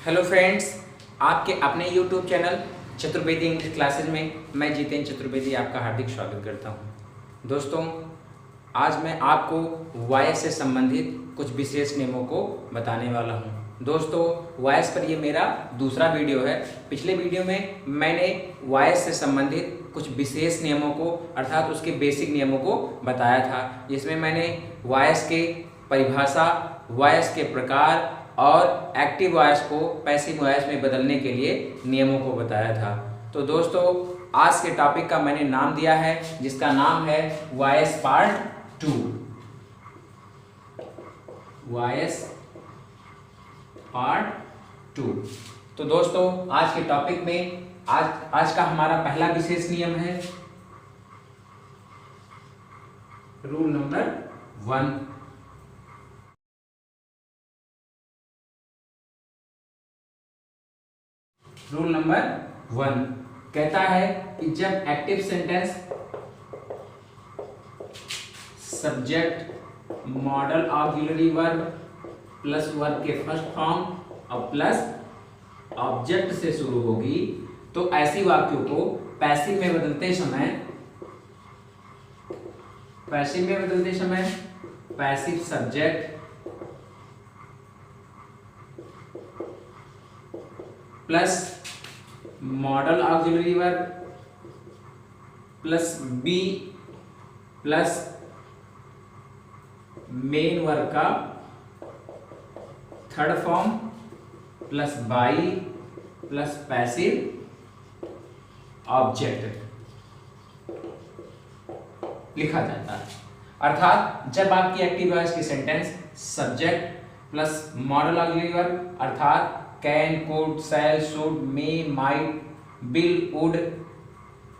Hello friends, आपके अपने YouTube channel Chaturvedi English classes में मैं जितेंद्र चतुर्वेदी आपका हार्दिक स्वागत करता हूं। दोस्तों, आज मैं आपको वॉइस से संबंधित कुछ विशेष नियमों को बताने वाला हूं। दोस्तों, वॉइस पर ये मेरा दूसरा वीडियो है। पिछले वीडियो में मैंने वॉइस से संबंधित कुछ विशेष नियमों को अर्थात उसके बेसिक नियमों को बताया था, जिसमें मैंने वॉइस के परिभाषा, वॉइस के प्रकार और एक्टिव वॉइस को पैसिव वॉइस में बदलने के लिए नियमों को बताया था। तो दोस्तों, आज के टॉपिक का मैंने नाम दिया है जिसका नाम है वॉइस पार्ट 2। Voice part 2। तो दोस्तों, आज के टॉपिक में आज का हमारा पहला विशेष नियम है रूल नंबर 1। रूल नंबर 1 कहता है कि जब active sentence subject model auxiliary verb plus verb के फर्स्ट फॉर्म और प्लस ऑब्जेक्ट से शुरू होगी तो ऐसी वाक्यों को पैसिव में बदलते समय passive subject plus modal auxiliary verb plus be plus main verb का third form plus by plus passive object लिखा जाता है। अर्थात जब आपकी एक्टिव वॉइस की sentence subject plus modal auxiliary verb अर्थात can, could, shall, should, may, might, will, would,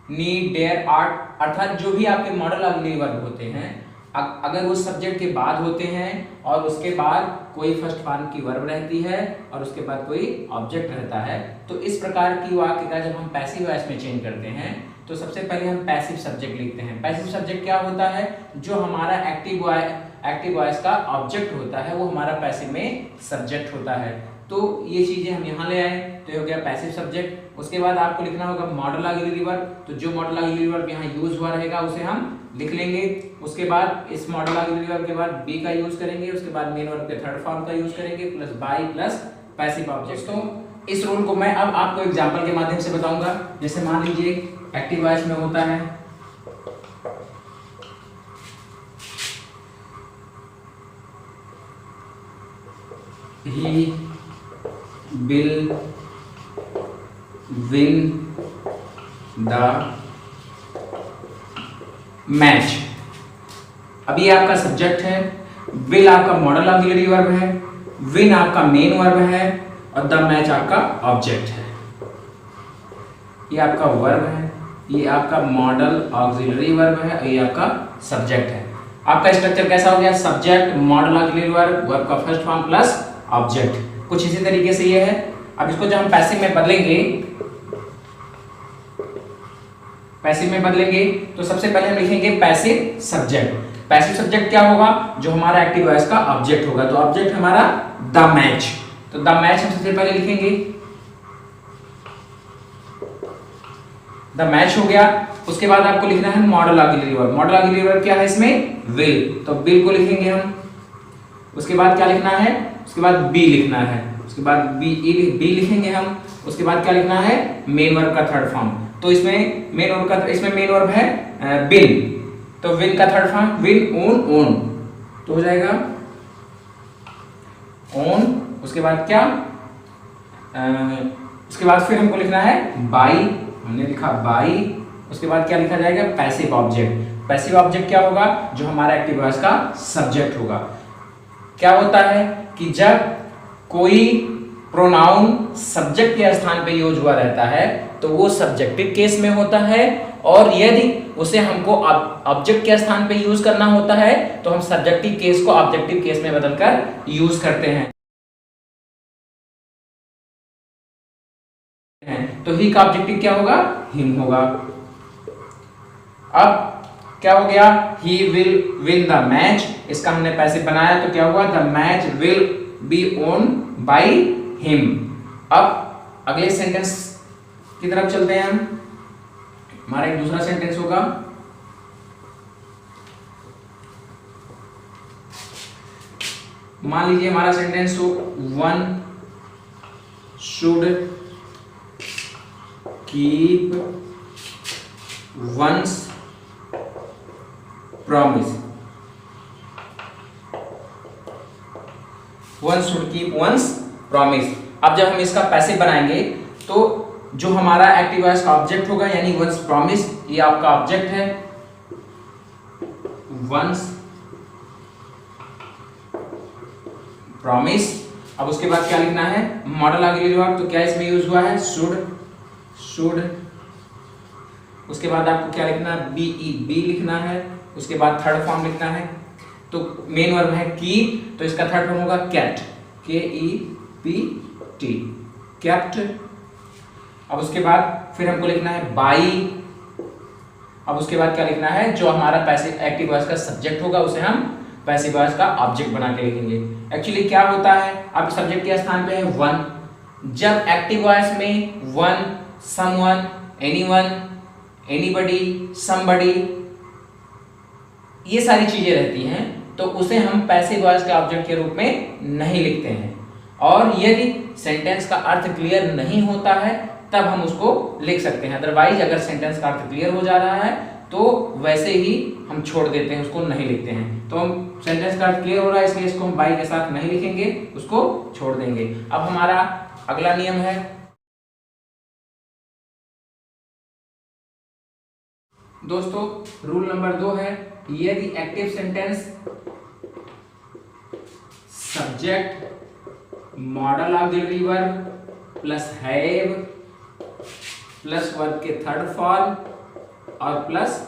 need, dare, art अर्थात जो भी आपके मॉडल ऑक्सिलरी वर्ब होते हैं, अगर वो सब्जेक्ट के बाद होते हैं और उसके बाद कोई फर्स्ट फॉर्म की वर्ब रहती है और उसके बाद कोई ऑब्जेक्ट रहता है, तो इस प्रकार की वाक्य का जब हम पैसिव वॉइस में चेंज करते हैं तो सबसे पहले हम पैसिव सब्जेक्ट लिखते हैं। पैसिव सब्जेक्ट क्या होता है? जो हमारा एक्टिव वॉइस का ऑब्जेक्ट होता है वो हमारा पैसिव में सब्जेक्ट होता है। तो ये चीजें हम यहाँ ले आए तो ये हो गया पैसिव सब्जेक्ट। उसके बाद आपको लिखना होगा मॉडल ऑक्सिलरी वर्ब। तो जो मॉडल ऑक्सिलरी वर्ब यहाँ यूज हुआ रहेगा उसे हम लिख लेंगे। उसके बाद इस मॉडल ऑक्सिलरी वर्ब के बाद बी का यूज करेंगे, उसके बाद मेन वर्ब के थर्ड फॉर्म का यूज करेंगे plus by plus passive object. तो इस रूल को मैं अब आपको एग्जाम्पल के माध्यम से बताऊंगा। जैसे मान लीजिए एक्टिव वॉइस में होता है ही will win the मैच। अब ये आपका सब्जेक्ट है, विल आपका मॉडल ऑक्सिलरी वर्ब है, विन आपका मेन वर्ब है और द मैच आपका ऑब्जेक्ट है। ये आपका वर्ब है, ये आपका मॉडल ऑक्सिलरी वर्ब है और ये आपका सब्जेक्ट है। आपका स्ट्रक्चर कैसा हो गया? Subject, model auxiliary verb, verb का फर्स्ट फॉर्म प्लस ऑब्जेक्ट। कुछ इसी तरीके से ये है। अब इसको जब हम पैसिव में बदलेंगे तो सबसे पहले हम लिखेंगे पैसिव सब्जेक्ट। पैसिव सब्जेक्ट क्या होगा? जो हमारा एक्टिव वॉइस का ऑब्जेक्ट होगा। तो ऑब्जेक्ट हमारा द मैच। तो द मैच हम सबसे पहले लिखेंगे, द मैच हो गया। उसके बाद आपको लिखना है model auxiliary verb. Model auxiliary verb क्या है इसमें? विल। तो विल को लिखेंगे हम। उसके बाद क्या लिखना है? उसके बाद बी लिखना है। उसके बाद बी लिखेंगे हम। उसके बाद क्या लिखना है? मेन वर्ब का थर्ड फॉर्म। तो इसमें मेन वर्ब है विन। तो विन का थर्ड फॉर्म विन, ओन। तो हो जाएगा ओन। उसके बाद क्या? उसके बाद फिर हमको लिखना है बाई। हमने लिखा बाई। उसके बाद क्या लिखा जाएगा? Passive object. पैसिव ऑब्जेक्ट क्या होगा? जो हमारा एक्टिव वॉइस का सब्जेक्ट होगा। क्या होता है कि जब कोई प्रोनाउन सब्जेक्ट के स्थान पे यूज हुआ रहता है तो वो सब्जेक्टिव केस में होता है, और यदि उसे हमको ऑब्जेक्ट के स्थान पे यूज करना होता है तो हम सब्जेक्टिव केस को ऑब्जेक्टिव केस में बदलकर यूज करते हैं। तो ही का ऑब्जेक्टिव क्या होगा? हिम होगा। अब क्या हो गया? He will win the match. इसका हमने पैसिव बनाया तो क्या हुआ? The match will be own by him. अब अगले सेंटेंस की तरफ चलते हैं हम। हमारा एक दूसरा सेंटेंस होगा, मान लीजिए हमारा सेंटेंस हो, one should keep once promise. One should keep once promise. अब जब हम इसका पैसिव बनाएंगे तो जो हमारा एक्टिव वॉइस का ऑब्जेक्ट होगा यानी वंस प्रॉमिस, ये आपका ऑब्जेक्ट है, वंस प्रॉमिस। अब उसके बाद क्या लिखना है, मॉडल ऑक्सिलरी वर्ब, तो क्या इसमें यूज हुआ है, शुड। उसके बाद आपको क्या लिखना है, बी लिखना है। उसके बाद थर्ड फॉर्म लिखना है, तो मेन वर्ब है कीप, तो इसका थर्ड फॉर्म होगा केप्ट, KEPT, केप्ट। अब उसके बाद फिर हमको लिखना है बाई। अब उसके बाद क्या लिखना है, जो हमारा पैसिव एक्टिव वॉइस का सब्जेक्ट होगा उसे हम पैसिव वॉइस का ऑब्जेक्ट बना के लिखेंगे। एक्चुअली क्या होता है, अब सब्जेक्ट के स्थान पे है वन। जब एक्टिव वॉइस में one, someone, anyone, anybody, somebody, ये सारी चीजें रहती हैं, तो उसे हम पैसिव वॉइस के ऑब्जेक्ट के रूप में नहीं लिखते हैं। और यदि सेंटेंस का अर्थ क्लियर नहीं होता है तब हम उसको लिख सकते हैं। अदरवाइज अगर सेंटेंस का अर्थ क्लियर हो जा रहा है तो वैसे ही हम छोड़ देते हैं, उसको नहीं लिखते हैं। तो हम सेंटेंस का अर्थ क्लियर हो रहा है इसलिए इसको हम बाई के साथ नहीं लिखेंगे, उसको छोड़ देंगे। अब हमारा अगला नियम है, दोस्तों रूल नंबर 2 है, यदि active sentence subject model auxiliary verb plus have plus verb के थर्ड फॉर्म और प्लस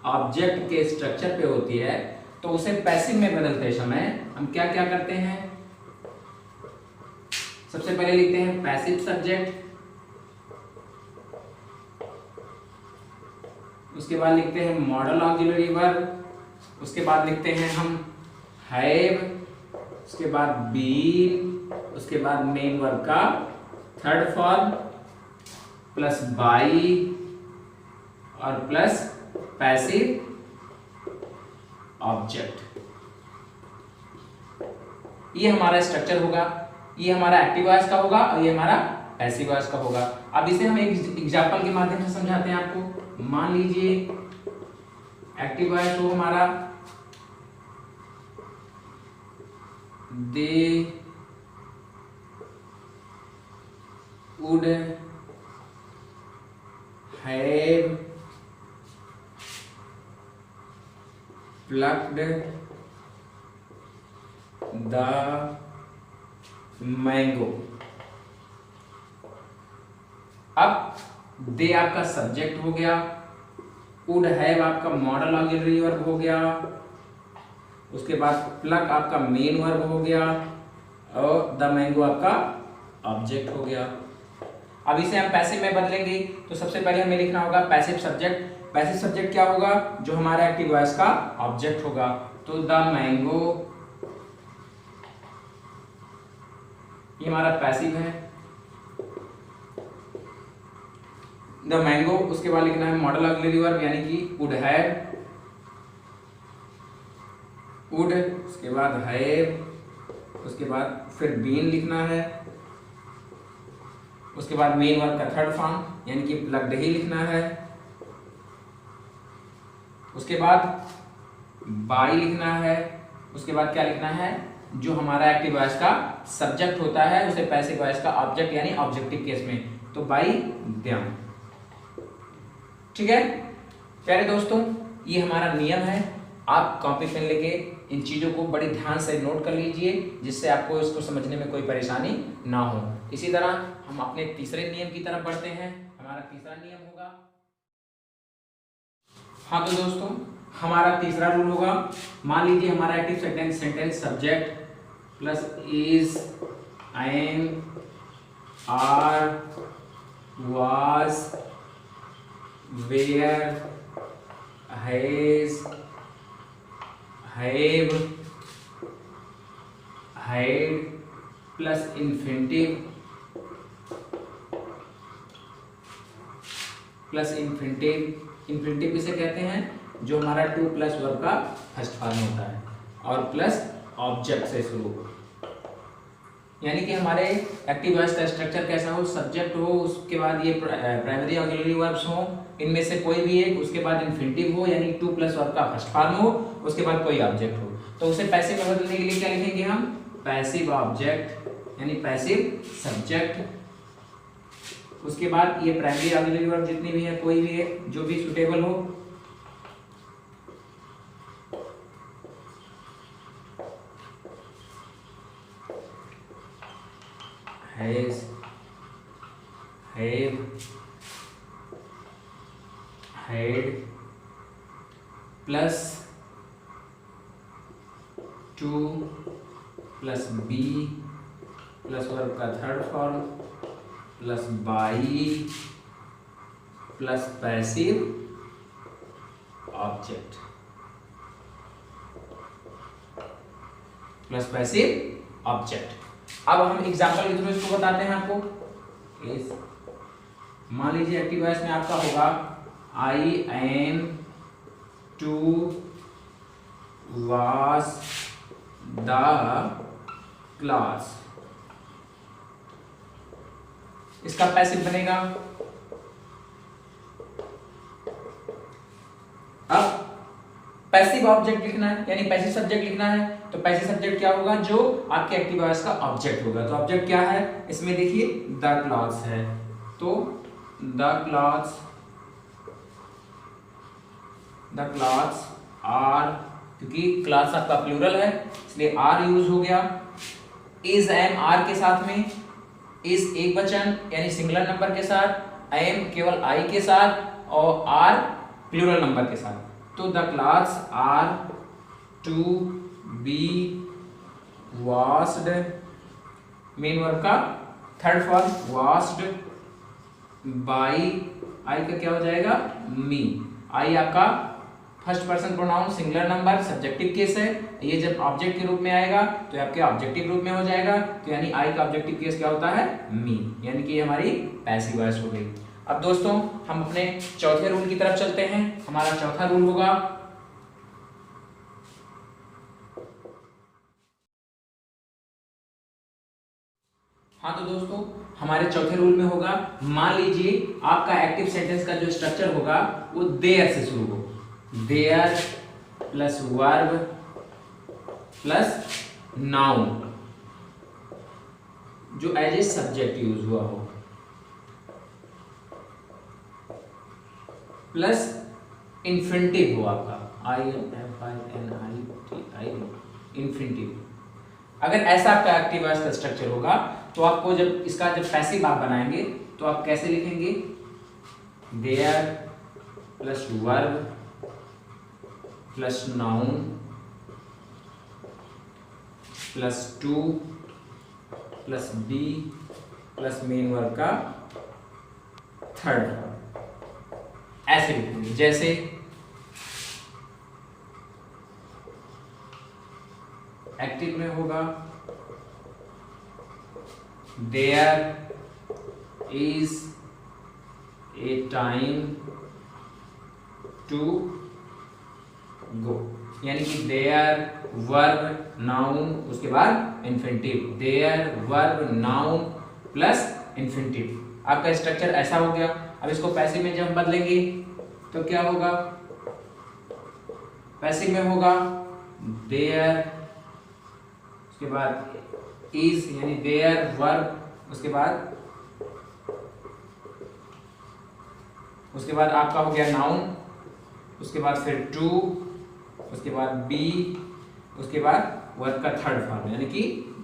ऑब्जेक्ट के स्ट्रक्चर पे होती है, तो उसे पैसिव में बदलते समय हम क्या क्या करते हैं, सबसे पहले लिखते हैं पैसिव सब्जेक्ट, उसके बाद लिखते हैं मॉडल ऑक्सिलरी वर्ब, उसके बाद लिखते हैं हम हैव, उसके बाद बीन, उसके बाद मेन वर्ब का थर्ड फॉर्म प्लस बाई और प्लस पैसिव ऑब्जेक्ट। ये हमारा स्ट्रक्चर होगा, ये हमारा एक्टिव वॉइस का होगा और ये हमारा पैसिव वॉइस का होगा। अब इसे हम एक एग्जांपल के माध्यम से समझाते हैं आपको। मान लीजिए एक्टिव वॉइस हो हमारा they would have plucked the mango। अब दे आपका सब्जेक्ट हो गया, वुड हैव आपका मॉडल ऑक्सिलरी वर्ब हो गया, उसके बाद प्लक आपका मेन वर्ब हो गया और द मैंगो आपका ऑब्जेक्ट हो गया। अब इसे हम पैसिव में बदलेंगे, तो सबसे पहले हमें लिखना होगा पैसिव सब्जेक्ट। पैसिव सब्जेक्ट क्या होगा, जो हमारा एक्टिव वॉइस का ऑब्जेक्ट होगा, तो द मैंगो ये हमारा पैसिव है, द मैंगो। उसके बाद लिखना है मॉडल ऑक्सिलरी वर्ब यानी कि वुड हैव, वुड, उसके बाद हैव, उसके बाद फिर बीन लिखना है, उसके बाद मेन वर्ब का थर्ड फॉर्म यानी कि प्लग्ड ही लिखना है, उसके बाद बाई लिखना है, उसके बाद क्या लिखना है, जो हमारा एक्टिव वॉइस का सब्जेक्ट होता है उसे पैसिव वॉइस का ऑब्जेक्ट यानी ऑब्जेक्टिव केस में, तो बाई द्याम। ठीक है प्यारे दोस्तों, ये हमारा नियम है। आप कॉपी पेन लेके इन चीज़ों को बड़ी ध्यान से नोट कर लीजिए जिससे आपको इसको समझने में कोई परेशानी ना हो। इसी तरह हम अपने तीसरे नियम की तरफ बढ़ते हैं। हमारा तीसरा नियम होगा, हाँ तो दोस्तों हमारा तीसरा रूल होगा, मान लीजिए हमारा active sentence subject plus is, am, are, was, were, has, have, had plus infinitive plus infinitive. Infinitive किसे कहते हैं? जो हमारा टू प्लस वर्ब का फर्स्ट फॉर्म होता है, और प्लस ऑब्जेक्ट से शुरू, यानी कि हमारे एक्टिव वॉइस का स्ट्रक्चर कैसा हो? सब्जेक्ट हो, उसके बाद ये प्राइमरी ऑक्सिलरी वर्ब्स हो, इनमें से कोई भी एक, उसके बाद इन्फिनिटिव हो यानी टू प्लस वर्ब का फर्स्ट फॉर्म हो, उसके बाद कोई ऑब्जेक्ट हो। तो उसे पैसिव में बदलने के लिए क्या लिखेंगे हम? पैसिव ऑब्जेक्ट यानी पैसिव सब्जेक्ट। उसके बाद ये प्राइमरी ऑक्सिलरी वर्ब जितनी भी है, कोई भी है जो भी सुटेबल हो, has, have, had, plus to plus be plus verb का third form plus by plus passive object plus passive object. अब हम एग्जांपल के थ्रू इसको बताते हैं आपको। मान लीजिए एक्टिव वॉइस में आपका होगा I am to was the class, इसका पैसिव बनेगा। अब पैसिव ऑब्जेक्ट लिखना है यानी पैसिव सब्जेक्ट लिखना है, तो पैसिव सब्जेक्ट क्या होगा? जो आपके एक्टिव वॉइस का ऑब्जेक्ट होगा। तो ऑब्जेक्ट क्या है इसमें? देखिए द क्लॉथ्स है, तो द क्लॉथ्स आर, क्योंकि क्लॉथ्स आपका प्लूरल है इसलिए आर यूज हो गया। इज एम आर के साथ में, इज एक वचन यानी सिंगुलर नंबर के साथ, एम केवल आई के साथ, और आर प्लूरल नंबर के साथ। तो the clothes are to be washed, main verb का third form washed by, I का क्या हो जाएगा? मी। आई आपका first person pronoun singular number subjective case है, ये जब ऑब्जेक्ट के रूप में आएगा तो आपके ऑब्जेक्टिव रूप में हो जाएगा। तो यानी आई का ऑब्जेक्टिव केस क्या होता है? मी, यानी कि ये हमारी पैसिव वॉइस हो गई। अब दोस्तों हम अपने चौथे रूल की तरफ चलते हैं। हमारा चौथा रूल होगा, हाँ तो दोस्तों हमारे चौथे रूल में होगा, मान लीजिए आपका एक्टिव सेंटेंस का जो स्ट्रक्चर होगा वो देयर से शुरू हो, there plus verb plus noun जो एज ए सब्जेक्ट यूज हुआ हो, प्लस इन्फिनिटिव हो आपका, इन्फिनिटिव। अगर ऐसा आपका एक्टिव वॉइस का स्ट्रक्चर होगा तो आपको जब इसका जब पैसिव आप बनाएंगे तो आप कैसे लिखेंगे? There plus verb plus noun plus to plus be plus main verb का थर्ड फॉर्म, ऐसे लिखेंगे। जैसे एक्टिव में होगा there is a time to go, यानी कि देयर वर्ब नाउन उसके बाद infinitive, there verb noun plus infinitive. आपका स्ट्रक्चर ऐसा हो गया। अब इसको पैसिव में जब हम बदलेंगे तो क्या होगा? पैसिव में होगा देयर, उसके बाद इज यानी देयर वर्ब, उसके बाद आपका हो गया नाउन, उसके बाद फिर टू, उसके बाद बी, उसके बाद वर्ब का थर्ड फॉर्म यानी कि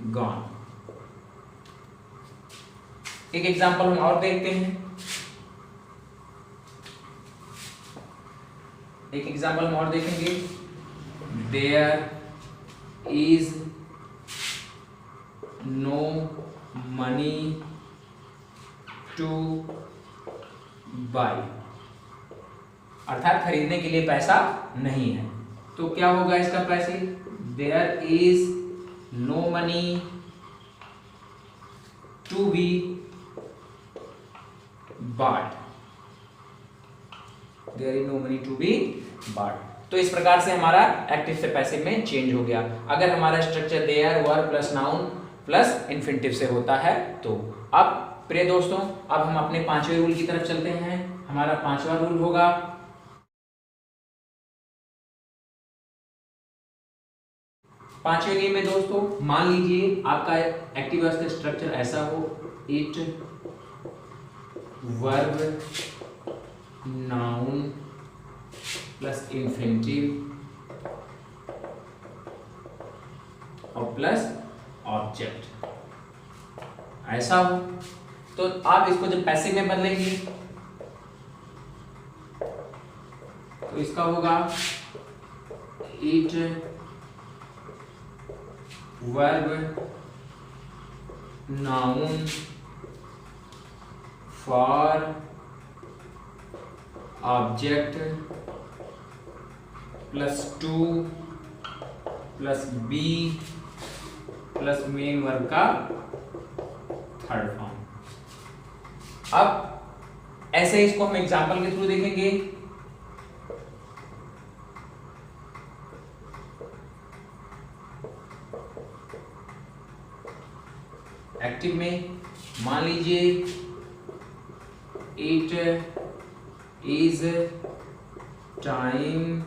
गॉन। एक एग्जांपल हम और देखते हैं। एक एग्जांपल हम और देखेंगे, there is no money to buy, अर्थात खरीदने के लिए पैसा नहीं है। तो क्या होगा इसका passive? There is no money to be bought, there is no money to be bought. तो इस प्रकार से हमारा एक्टिव से पैसिव में चेंज हो गया। अगर हमारा structure there were plus noun plus infinitive से होता है तो। अब प्रिय दोस्तों, अब हम अपने पांचवें रूल की तरफ चलते हैं। हमारा पांचवा रूल होगा, पांचवें नियम में दोस्तों, मान लीजिए आपका एक्टिव वॉइस का स्ट्रक्चर ऐसा हो, it verb noun plus infinitive और प्लस ऑब्जेक्ट, ऐसा हो। तो आप इसको जब पैसिव में बदलेंगे तो इसका होगा it verb noun for object plus to plus be plus main verb का थर्ड फॉर्म। अब ऐसे इसको हम एग्जांपल के थ्रू देखेंगे। एक्टिव में मान लीजिए it is time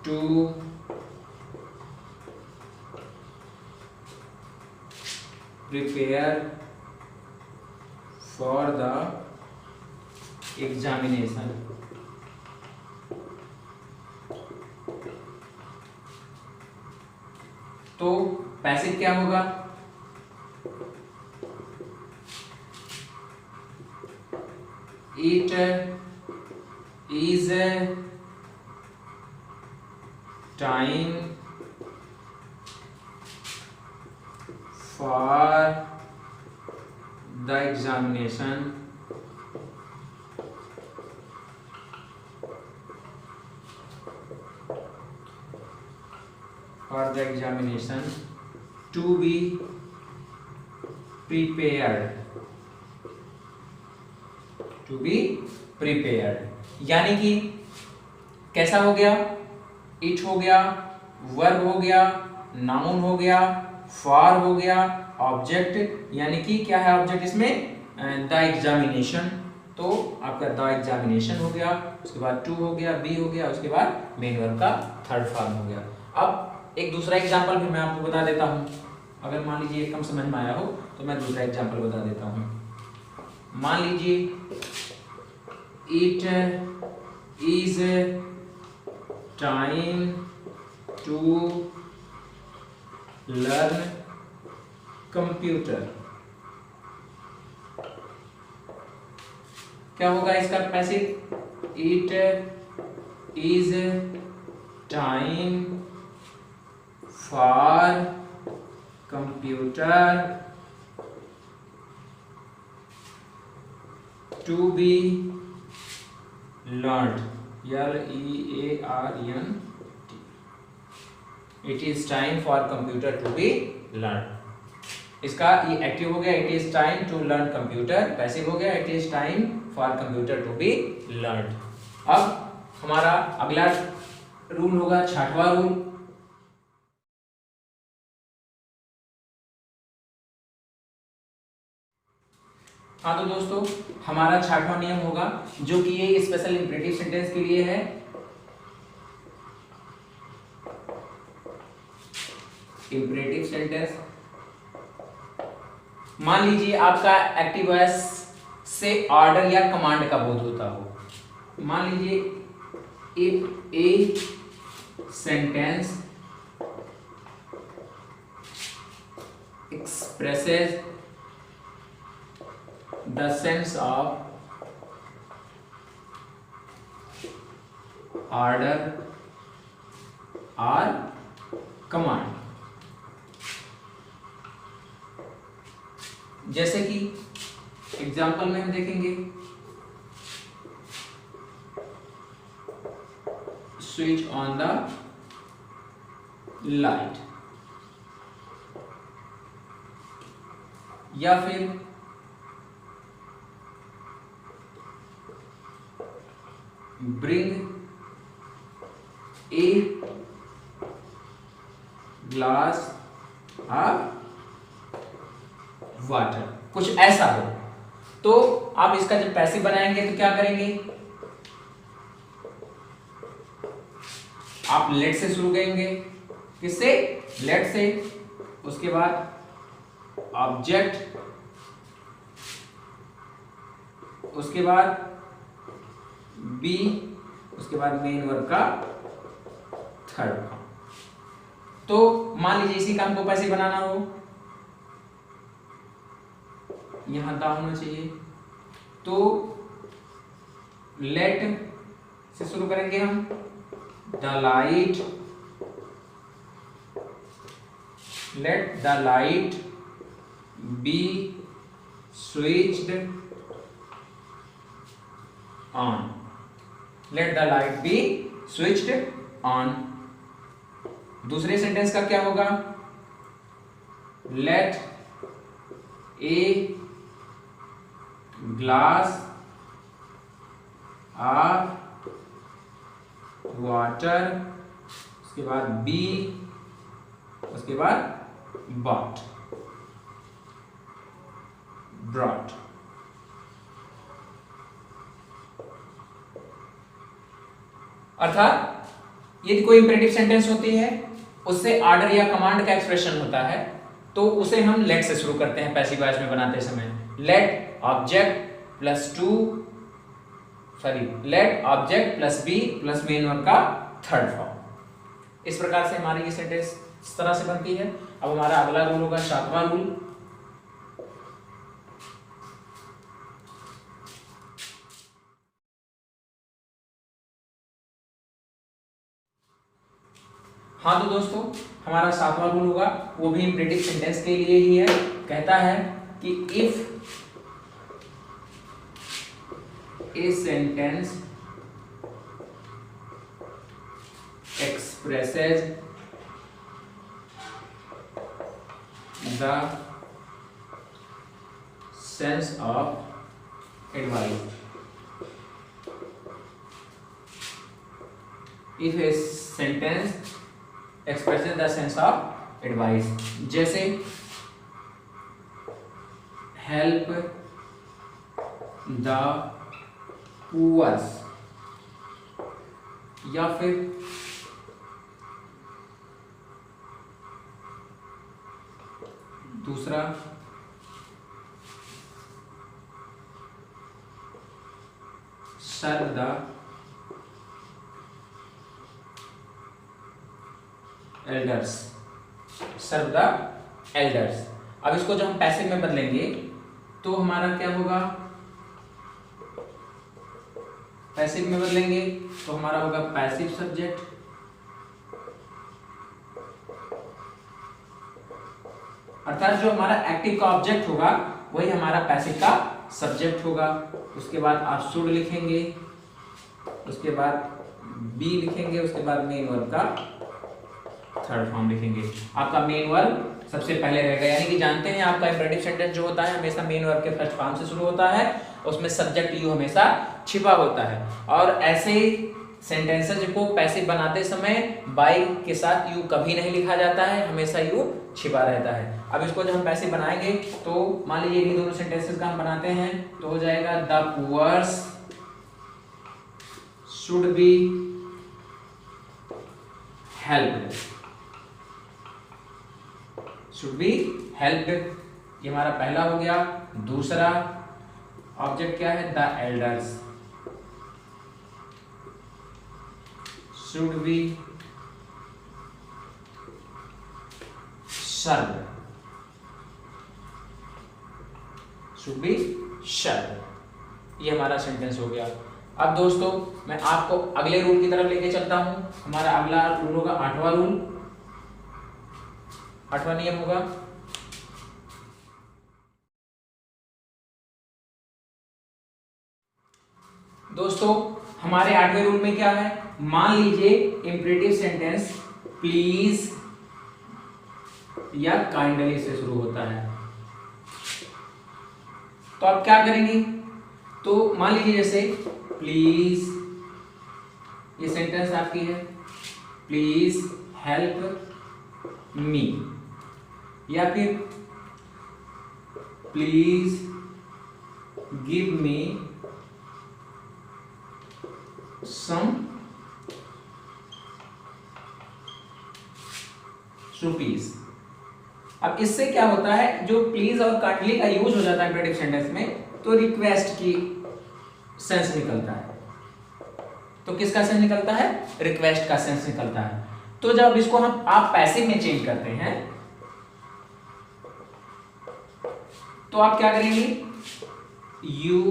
to prepare for the examination. तो पैसिव क्या होगा, it is time for the examination to be prepared। यानी कि कैसा हो गया, इट हो गया, वर्ब हो गया, नाउन हो गया, फॉर हो गया, ऑब्जेक्ट, यानी कि क्या है ऑब्जेक्ट इसमें, द एग्जामिनेशन। तो आपका द एग्जामिनेशन हो गया, उसके बाद टू हो गया, बी हो गया, उसके बाद मेन वर्ब का थर्ड फॉर्म हो गया। अब एक दूसरा एग्जांपल भी मैं आपको बता देता हूं। अगर मान लीजिए कम समझ में आया हो तो मैं दूसरा एग्जांपल बता देता हूं। मान लीजिए it is time to learn computer. क्या होगा इसका passive, it is time for computer to be learn, LEARNT। It is time for computer to be learn. इसका ये एक्टिव हो गया, it is time to learn computer. Passive हो गया, it is time for computer to be learn. अब हमारा अगला rule होगा छठवां रूल। हाँ तो दोस्तों, हमारा छठवां नियम होगा जो कि ये स्पेशल इंपरेटिव सेंटेंस के लिए है। इंपरेटिव सेंटेंस, मान लीजिए आपका एक्टिव वॉइस से ऑर्डर या कमांड का बोध होता हो। मान लीजिए if a sentence expresses the sense of order or command। जैसे कि एग्जाम्पल में हम देखेंगे, स्विच ऑन द लाइट, या फिर bring a glass of water, कुछ ऐसा हो। तो आप इसका जब पैसिव बनाएंगे तो क्या करेंगे, आप लेट से शुरू करेंगे, किससे, लेट से, उसके बाद ऑब्जेक्ट, उसके बाद बी, उसके बाद मेन वर्ब का थर्ड फॉर्म। तो मान लीजिए इसी काम को पैसे बनाना हो, यहां दा होना चाहिए, तो लेट से शुरू करेंगे हम, the light, let the light be switched on, let the light be switched on. दूसरे सेंटेंस का क्या होगा, let a glass of water, उसके बाद बी, उसके बाद बॉट, ब्रॉट। अर्थात यदि कोई इंपेरेटिव सेंटेंस होती है, उससे ऑर्डर या कमांड का एक्सप्रेशन होता है, तो उसे हम लेट से शुरू करते हैं पैसिव वॉइस में बनाते समय। Let object plus let object plus be plus main verb का थर्ड फॉर्म। इस प्रकार से हमारी ये सेंटेंस इस तरह से बनती है। अब हमारा अगला रूल होगा 7वां रूल। हाँ तो दोस्तों, हमारा 7वां रूल होगा, वो भी इंपेरेटिव सेंटेंस के लिए ही है। कहता है कि if a sentence expresses the sense of advice, if a sentence expresses the sense of advice, जैसे help the poor, या फिर दूसरा serve the elders, serve the elders. अब इसको जब हम पैसिव में बदलेंगे तो हमारा क्या होगा, पैसिव में बदलेंगे तो हमारा होगा पैसिव सब्जेक्ट, अर्थात जो हमारा एक्टिव का ऑब्जेक्ट होगा वही हमारा पैसिव का सब्जेक्ट होगा। उसके बाद आप शुड लिखेंगे, उसके बाद बी लिखेंगे, उसके बाद मेन वर्ब का थर्ड फॉर्म लिखेंगे। आपका मेन वर्ब सबसे पहले रहेगा, यानी कि जानते हैं आपका इंपेरेटिव सेंटेंस जो होता है हमेशा मेन वर्ब के फर्स्ट फॉर्म से शुरू होता है, उसमें सब्जेक्ट यू हमेशा छिपा होता है। और ऐसे सेंटेंसेस को पैसिव बनाते समय बाई के साथ यू कभी नहीं लिखा जाता है, हमेशा यू छिपा रहता है। अब इसको जब हम पैसिव बनाएंगे तो मान लीजिए इन दोनों सेंटेंसेस का हम बनाते हैं तो हो जाएगा the poors should be helped, should be helped, ये हमारा पहला हो गया। दूसरा ऑब्जेक्ट क्या है, the elders should be served, should be served, ये हमारा सेंटेंस हो गया। अब दोस्तों मैं आपको अगले रूल की तरफ लेके चलता हूं। हमारा अगला रूल होगा 8वां रूल, 8वां नियम होगा दोस्तों हमारे 8वें रूल में क्या है, मान लीजिए इंपेरेटिव सेंटेंस प्लीज या काइंडली से शुरू होता है, तो आप क्या करेंगे, तो मान लीजिए जैसे प्लीज ये सेंटेंस आपकी है, प्लीज हेल्प मी, या फिर please give me some rupees. अब इससे क्या होता है, जो प्लीज और काइंडली का यूज हो जाता है इंपेरेटिव सेंटेंस में, तो रिक्वेस्ट की सेंस निकलता है। तो किसका सेंस निकलता है? रिक्वेस्ट का सेंस निकलता है। तो जब इसको आप पैसिव में चेंज करते हैं तो आप क्या करेंगे, यू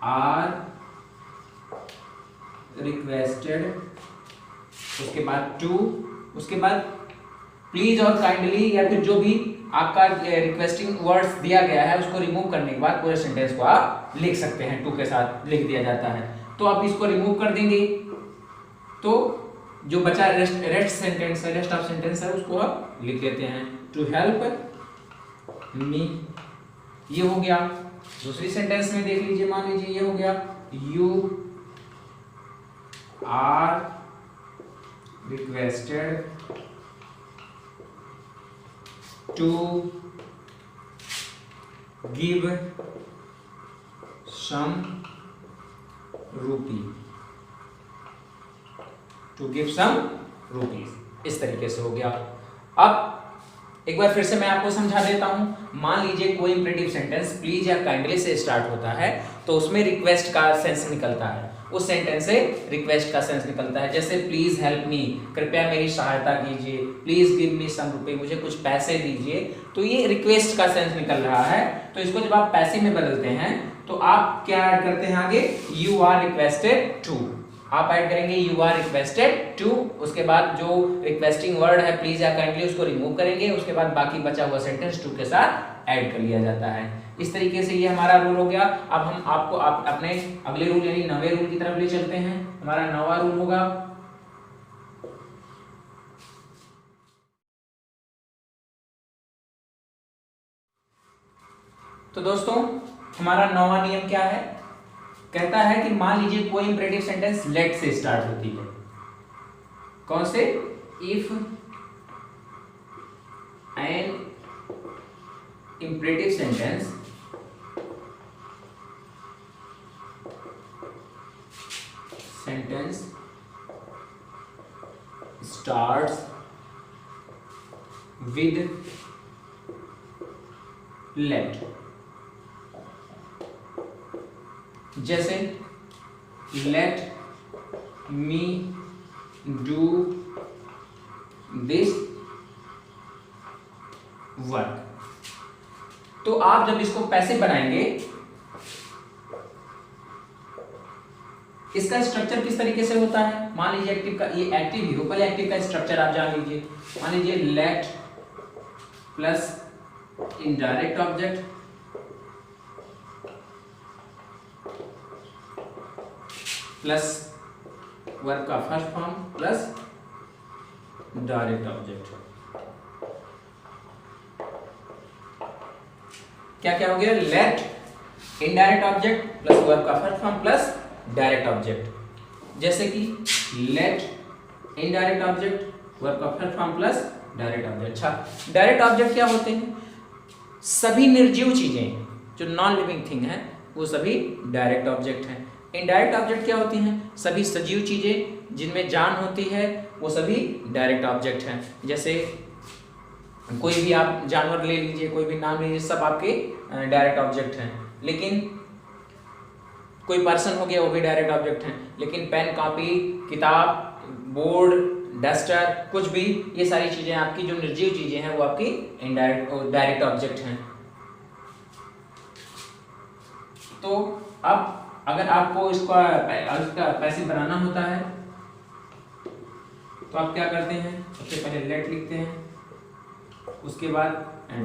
आर रिक्वेस्टेड, उसके बाद टू, उसके बाद प्लीज और काइंडली या फिर जो भी आपका रिक्वेस्टिंग वर्ड्स दिया गया है उसको रिमूव करने के बाद पूरे सेंटेंस को आप लिख सकते हैं, टू के साथ लिख दिया जाता है। तो आप इसको रिमूव कर देंगे तो जो बचा रेस्ट सेंटेंस है, रेस्ट ऑफ सेंटेंस है, उसको आप लिख देते हैं, टू हेल्प मी। ये हो गया। दूसरी सेंटेंस में देख लीजिए, मान लीजिए ये हो गया, you are requested to give some rupee, to give some rupees. इस तरीके से हो गया। अब एक बार फिर से मैं आपको समझा देता हूं। मान लीजिए कोई इंपेरेटिव सेंटेंस प्लीज या काइंडली से स्टार्ट होता है तो उसमें रिक्वेस्ट का सेंस निकलता है, उस सेंटेंस से रिक्वेस्ट का सेंस निकलता है। जैसे प्लीज हेल्प मी, कृपया मेरी सहायता कीजिए, प्लीज गिव मी सम रुपए, मुझे कुछ पैसे दीजिए। तो ये रिक्वेस्ट का सेंस निकल रहा है। तो इसको जब आप पैसिव में बदलते हैं तो आप क्या ऐड करते हैं आगे, यू आर रिक्वेस्टेड टू, आप ऐड करेंगे यू आर रिक्वेस्टेड टू, उसके बाद जो रिक्वेस्टिंग वर्ड है प्लीज या काइंडली उसको रिमूव करेंगे, उसके बाद बाकी बचा हुआ सेंटेंस टू के साथ ऐड कर लिया जाता है। इस तरीके से ये हमारा रूल हो गया। अब हम आपको अपने अगले रूल यानी 9वें रूल की तरफ ले चलते हैं। हमारा 9वां रूल होगा, तो दोस्तों हमारा 9वां नियम क्या है, कहता है कि मान लीजिए कोई इंपेरेटिव सेंटेंस लेट से स्टार्ट होती है। कौन से? If an imperative sentence starts with let, जैसे let me do this work। तो आप जब इसको पैसिव बनाएंगे, इसका स्ट्रक्चर किस तरीके से होता है, मान लीजिए एक्टिव का, ये एक्टिव ही हो, पहले एक्टिव का स्ट्रक्चर आप जान लीजिए। मान लीजिए let plus indirect object plus verb का first form plus direct object. क्या क्या हो गया, let indirect object plus verb का first form plus direct object. जैसे कि लेट इनडायरेक्ट ऑब्जेक्ट वर्ब का first form plus direct object. अच्छा, डायरेक्ट ऑब्जेक्ट क्या होते हैं? सभी निर्जीव चीजें जो नॉन लिविंग थिंग है वो सभी डायरेक्ट ऑब्जेक्ट हैं। इनडायरेक्ट ऑब्जेक्ट क्या होती हैं? सभी सजीव चीजें जिनमें जान होती है वो सभी डायरेक्ट ऑब्जेक्ट हैं। जैसे कोई भी आप जानवर ले लीजिए, कोई भी नाम लीजिए, सब आपके डायरेक्ट ऑब्जेक्ट हैं। लेकिन कोई पर्सन हो गया वो भी डायरेक्ट ऑब्जेक्ट हैं। लेकिन पेन, कॉपी, किताब, बोर्ड, डस्टर, कुछ भी, ये सारी चीजें आपकी जो निर्जीव चीजें हैं वो आपकी इनडायरेक्ट डायरेक्ट ऑब्जेक्ट हैं। तो अब अगर आपको इसका पैसिव बनाना होता है तो आप क्या करते हैं, सबसे पहले लेट लिखते हैं, उसके बाद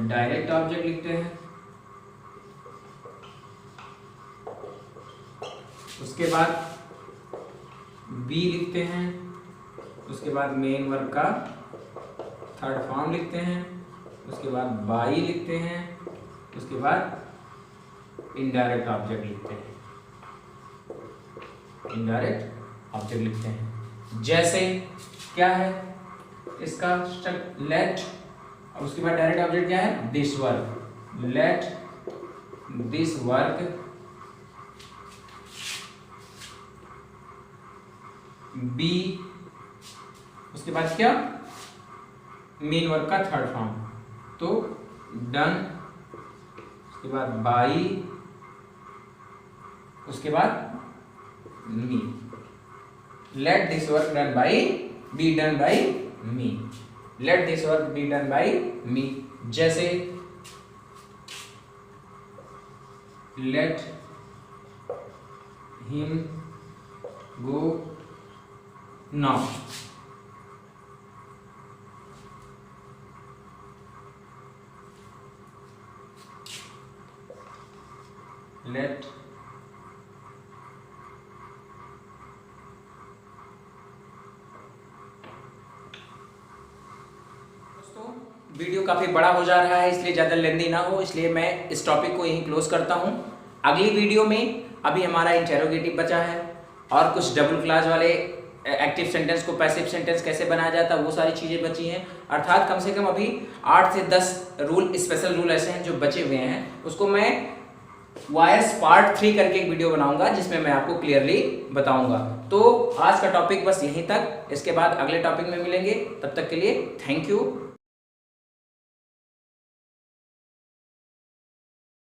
डायरेक्ट ऑब्जेक्ट लिखते हैं, उसके बाद बी लिखते हैं, उसके बाद मेन वर्ब का थर्ड फॉर्म लिखते हैं, उसके बाद बाई लिखते हैं, उसके बाद इनडायरेक्ट ऑब्जेक्ट लिखते हैं, इनडायरेक्ट ऑब्जेक्ट लिखते हैं। जैसे क्या है इसका लेट, और उसके बाद डायरेक्ट ऑब्जेक्ट क्या है this work, let this work be, उसके बाद क्या मेन वर्क का थर्ड फॉर्म, तो डन, उसके बाद बाई, उसके बाद me, let this work done by be done by me, let this work be done by me. जैसे let him go now, let video काफ़ी बड़ा हो जा रहा है, इसलिए ज़्यादा लेंदी ना हो, इसलिए मैं इस टॉपिक को यहीं क्लोज करता हूँ। अगली वीडियो में अभी हमारा इंटेरोगेटिव बचा है और कुछ डबल क्लास वाले एक्टिव सेंटेंस को पैसिव सेंटेंस कैसे बनाया जाता है वो सारी चीज़ें बची हैं। अर्थात कम से कम अभी 8 से 10 रूल, स्पेशल रूल ऐसे हैं जो बचे हुए हैं, उसको मैं वायर्स पार्ट 3 करके एक वीडियो बनाऊंगा जिसमें मैं आपको क्लियरली बताऊंगा। तो आज का टॉपिक बस यहीं तक, इसके बाद अगले टॉपिक में मिलेंगे, तब तक के लिए थैंक यू।